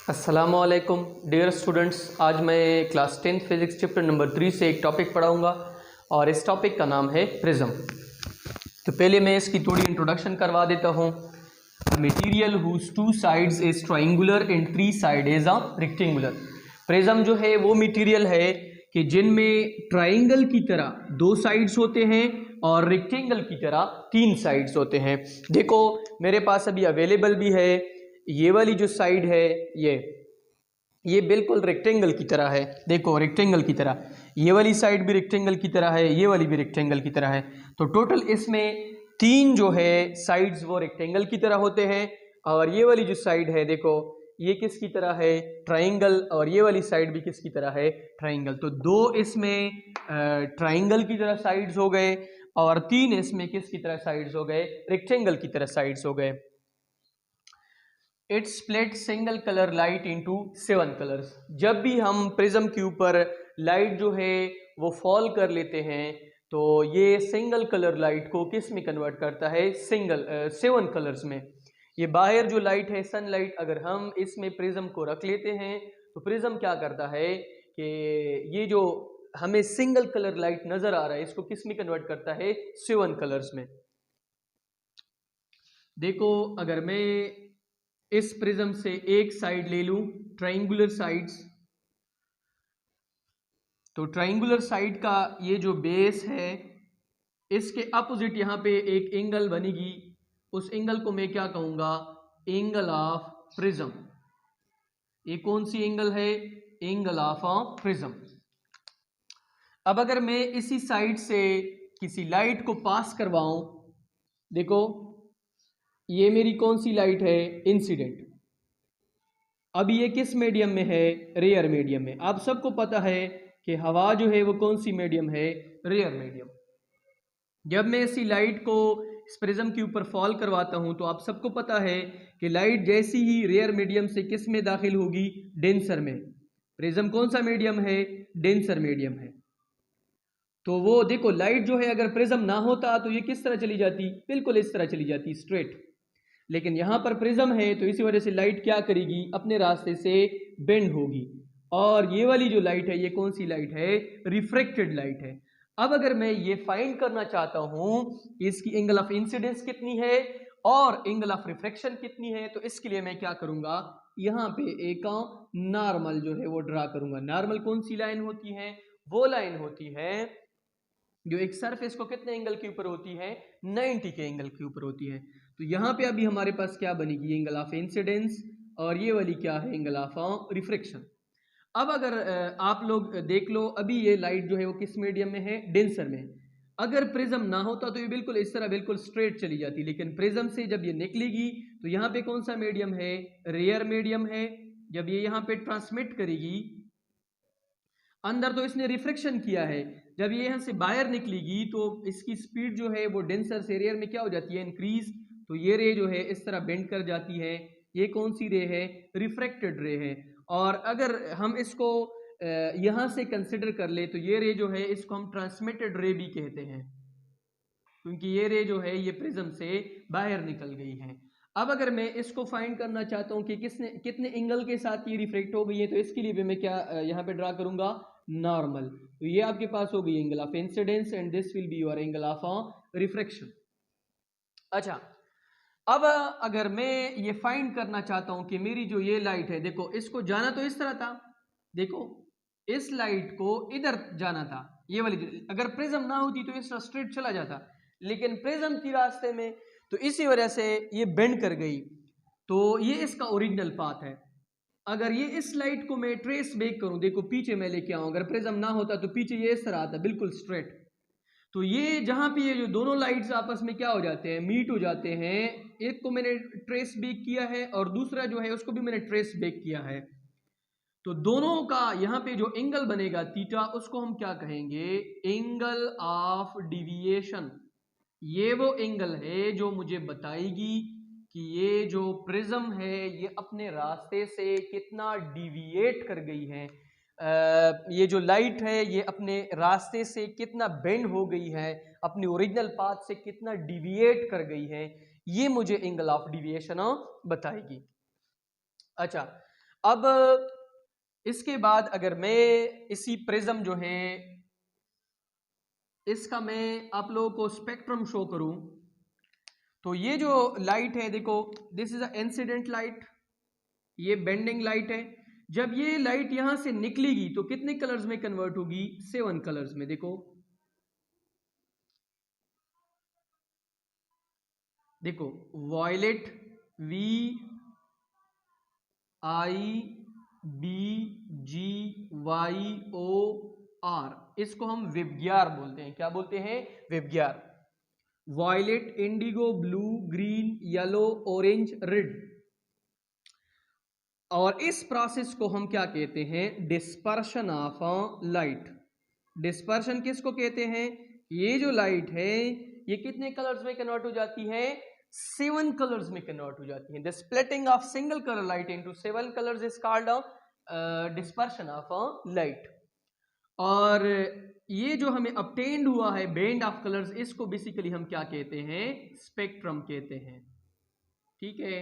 अस्सलामुअलैकुम dear students, आज मैं class 10th physics chapter number 3 से एक टॉपिक पढ़ाऊंगा और इस टॉपिक का नाम है प्रिज्म। तो पहले मैं इसकी थोड़ी इंट्रोडक्शन करवा देता हूँ। Material whose two sides is triangular and three side is a rectangular. Prism जो है वो मटेरियल है कि जिनमें ट्राइंगल की तरह दो साइड्स होते हैं और रेक्टेंगल की तरह तीन साइड्स होते हैं। देखो मेरे पास अभी अवेलेबल भी है, ये वाली जो साइड है ये बिल्कुल रेक्टेंगल की तरह है। देखो रेक्टेंगल की तरह, ये वाली साइड भी रेक्टेंगल की तरह है, ये वाली भी रेक्टेंगल की तरह है। तो टोटल इसमें तीन जो है साइड्स वो रेक्टेंगल की तरह होते हैं। और ये वाली जो साइड है देखो ये किसकी तरह है, ट्राइंगल, और ये वाली साइड भी किसकी तरह है, ट्राइंगल। तो दो इसमें ट्राइंगल की तरह साइड्स हो गए और तीन इसमें किसकी तरह साइड्स हो गए, रेक्टेंगल की तरह साइड्स हो गए। It's split single colour light into 7 colours. जब भी हम प्रिज्म के ऊपर लाइट जो है वो फॉल कर लेते हैं तो ये सिंगल कलर लाइट को किस में कन्वर्ट करता है, 7 कलर्स में। ये बाहर जो लाइट है सनलाइट, अगर हम इसमें प्रिज्म को रख लेते हैं तो प्रिज्म क्या करता है कि ये जो हमें सिंगल कलर लाइट नजर आ रहा है इसको किस में कन्वर्ट करता है, 7 कलर्स में। देखो अगर मैं इस प्रिज्म से एक साइड ले लूं ट्राइंगुलर साइड्स, तो ट्राइंगुलर साइड का ये जो बेस है इसके अपोजिट यहां पे एक एंगल बनेगी। उस एंगल को मैं क्या कहूंगा, एंगल ऑफ प्रिज्म। ये कौन सी एंगल है, एंगल ऑफ प्रिज्म। अब अगर मैं इसी साइड से किसी लाइट को पास करवाऊं, देखो ये मेरी कौन सी लाइट है, इंसिडेंट। अब ये किस मीडियम में है, रेयर मीडियम में। आप सबको पता है कि हवा जो है वो कौन सी मीडियम है, रेयर मीडियम। जब मैं इसी लाइट को इस प्रिज्म के ऊपर फॉल करवाता हूं तो आप सबको पता है कि लाइट जैसी ही रेयर मीडियम से किस में दाखिल होगी, डेंसर में। प्रिज्म कौन सा मीडियम है, डेंसर मीडियम है। तो वो देखो लाइट जो है अगर प्रिज्म ना होता तो ये किस तरह चली जाती, बिल्कुल इस तरह चली जाती, स्ट्रेट। लेकिन यहां पर प्रिज्म है तो इसी वजह से लाइट क्या करेगी, अपने रास्ते से बेंड होगी। और ये वाली जो लाइट है ये कौन सी लाइट है, रिफ्रैक्टेड लाइट है। अब अगर मैं ये फाइंड करना चाहता हूं इसकी एंगल ऑफ इंसिडेंस कितनी है और एंगल ऑफ रिफ्रैक्शन कितनी है, तो इसके लिए मैं क्या करूंगा, यहां पे एक नॉर्मल जो है वो ड्रा करूंगा। नॉर्मल कौन सी लाइन होती है, वो लाइन होती है जो एक सरफेस को कितने एंगल के ऊपर होती है, 90 के एंगल के ऊपर होती है। तो यहाँ पे अभी हमारे पास क्या बनेगी, एंगल ऑफ इंसिडेंस, और ये वाली क्या है, एंगल ऑफ रिफ्रैक्शन। अब अगर आप लोग देख लो, अभी ये लाइट जो है वो किस मीडियम में है, डेंसर में। अगर प्रिज्म ना होता तो ये बिल्कुल इस तरह बिल्कुल स्ट्रेट चली जाती, लेकिन प्रिज्म से जब ये निकलेगी तो यहाँ पे कौन सा मीडियम है, रेयर मीडियम है। जब ये यहाँ पे ट्रांसमिट करेगी अंदर तो इसने रिफ्लेक्शन किया है, जब ये यहाँ से बाहर निकलेगी तो इसकी स्पीड जो है वो डेंसर से रेयर में क्या हो जाती है, इंक्रीज। तो ये रे जो है इस तरह बेंड कर जाती है। ये कौन सी रे है, रिफ्रैक्टेड रे है। और अगर हम इसको यहाँ से कंसिडर कर ले तो ये रे जो है इसको हम ट्रांसमिटेड रे भी कहते हैं, क्योंकि ये रे जो है ये प्रिज्म से बाहर निकल गई है। अब अगर मैं इसको फाइंड करना चाहता हूं कि कितने एंगल के साथ ये रिफ्लेक्ट हो गई है, तो इसके लिए भी मैं क्या यहाँ पे ड्रा करूंगा, नॉर्मल। तो ये आपके पास हो गई angle of incidence and this will be your angle of refraction. अच्छा, अब अगर मैं ये फाइंड करना चाहता हूं कि मेरी जो ये लाइट है, देखो इसको जाना तो इस तरह था, देखो इस लाइट को इधर जाना था, ये वाली। अगर प्रिज्म ना होती तो इस तरह स्ट्रेट चला जाता, लेकिन प्रिज्म की रास्ते में तो इसी वजह से ये बेंड कर गई। तो ये इसका ओरिजिनल पाथ है। अगर ये इस लाइट को मैं ट्रेस बैक करूं, देखो पीछे मैं लेके आऊं, अगर प्रिज्म ना होता तो पीछे ये इस तरह आता बिल्कुल स्ट्रेट। तो ये जहां पे ये जो दोनों लाइट्स आपस में क्या हो जाते हैं, मीट हो जाते हैं। एक को मैंने ट्रेस बैक किया है और दूसरा जो है उसको भी मैंने ट्रेस बैक किया है। तो दोनों का यहाँ पे जो एंगल बनेगा थीटा, उसको हम क्या कहेंगे, एंगल ऑफ डिविएशन। ये वो एंगल है जो मुझे बताएगी कि ये जो प्रिज्म है ये अपने रास्ते से कितना डिविएट कर गई है। ये जो लाइट है ये अपने रास्ते से कितना बेंड हो गई है, अपने ओरिजिनल पाथ से कितना डिविएट कर गई है, ये मुझे एंगल ऑफ डिविएशन बताएगी। अच्छा, अब इसके बाद अगर मैं इसी प्रिज्म जो है इसका मैं आप लोगों को स्पेक्ट्रम शो करूं, तो ये जो लाइट है देखो, this is a incident light, ये बेंडिंग लाइट है। जब ये लाइट यहां से निकलेगी तो कितने कलर्स में कन्वर्ट होगी? 7 कलर्स में। देखो देखो, violet, V I B G Y O R, इसको हम विबग्यार बोलते हैं। क्या बोलते हैं? VIBGYOR. Violet, indigo, blue, green, yellow, orange, red. और इस प्रोसेस को हम क्या कहते हैं? Dispersion of light. डिस्पर्शन किसको कहते हैं? ये जो लाइट है ये कितने कलर्स में कन्वर्ट हो जाती है? 7 कलर्स में कन्वर्ट हो जाती है। The splitting of single colour light into 7 colours is called dispersion of light. और ये जो हमें obtained हुआ है बैंड ऑफ कलर्स, इसको बेसिकली हम क्या कहते हैं? स्पेक्ट्रम कहते हैं। ठीक है।